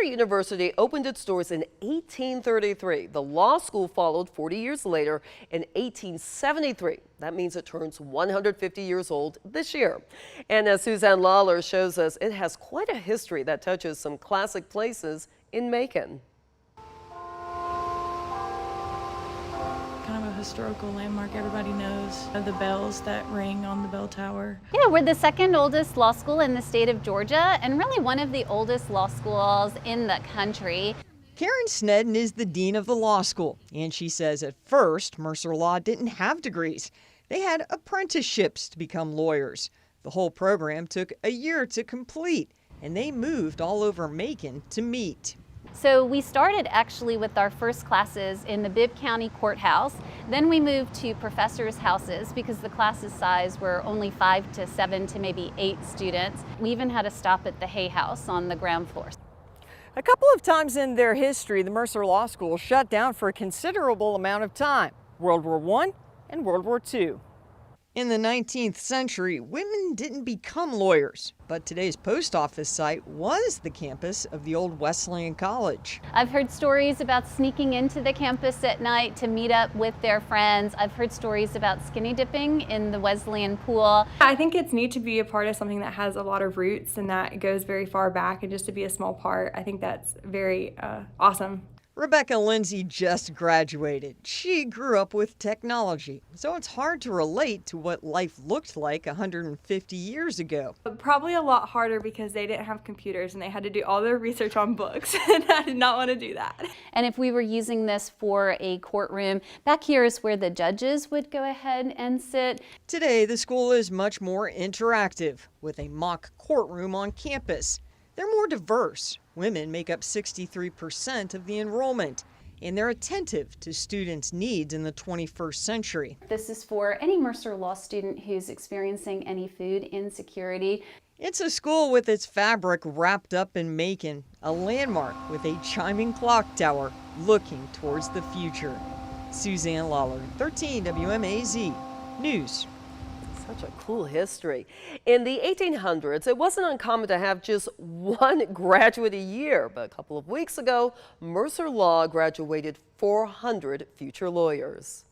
Mercer University opened its doors in 1833. The law school followed 40 years later in 1873. That means it turns 150 years old this year. And as Suzanne Lawler shows us, it has quite a history that touches some classic places in Macon. Kind of a historical landmark. Everybody knows the bells that ring on the bell tower. Yeah, we're the second oldest law school in the state of Georgia and really one of the oldest law schools in the country. Karen Snedden is the dean of the law school, and she says at first Mercer Law didn't have degrees. They had apprenticeships to become lawyers. The whole program took a year to complete, and they moved all over Macon to meet. So we started actually with our first classes in the Bibb County Courthouse. Then we moved to professors' houses because the classes size were only 5 to 7 to maybe 8 students. We even had a stop at the Hay House on the ground floor. A couple of times in their history, the Mercer Law School shut down for a considerable amount of time. World War I and World War II. In the 19th century, women didn't become lawyers, but today's post office site was the campus of the old Wesleyan College. I've heard stories about sneaking into the campus at night to meet up with their friends. I've heard stories about skinny dipping in the Wesleyan pool. I think it's neat to be a part of something that has a lot of roots and that goes very far back, and just to be a small part, I think that's very awesome. Rebecca Lindsay just graduated. She grew up with technology, so it's hard to relate to what life looked like 150 years ago. Probably a lot harder because they didn't have computers and they had to do all their research on books, and I did not want to do that. And if we were using this for a courtroom, back here is where the judges would go ahead and sit. Today, the school is much more interactive, with a mock courtroom on campus. They're more diverse. Women make up 63% of the enrollment, and they're attentive to students' needs in the 21st century. This is for any Mercer Law student who's experiencing any food insecurity. It's a school with its fabric wrapped up in Macon, a landmark with a chiming clock tower looking towards the future. Suzanne Lawler, 13 WMAZ News. Such a cool history. In the 1800s, it wasn't uncommon to have just one graduate a year, but a couple of weeks ago, Mercer Law graduated 400 future lawyers.